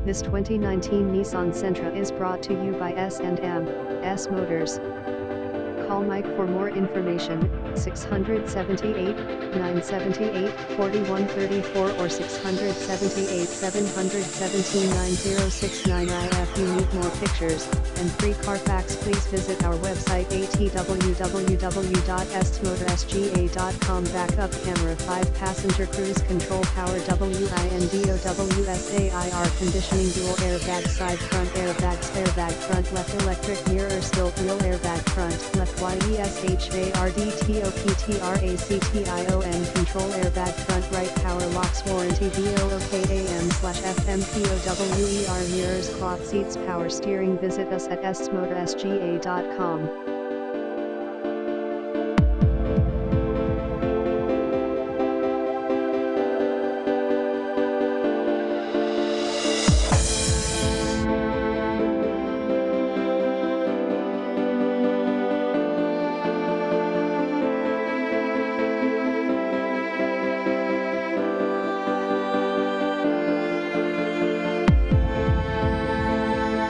This 2019 Nissan Sentra is brought to you by S&M Motors. Call Mike for more information, 678-978-4134 or 678-717-90069. If you need more pictures and free Carfax, please visit our website www.stmotorsga.com. Backup camera, 5-passenger cruise control, power windowsair conditioning, dual airbag, side front airbags, airbag front left, electric mirrors, tilt wheel, airbag front left, YESHARDTOPTRACTION, control airbag front right, power locks, warranty BOOKAM/FMPOWER, mirrors, cloth seats, power steering. Visit us at stmotorsga.com.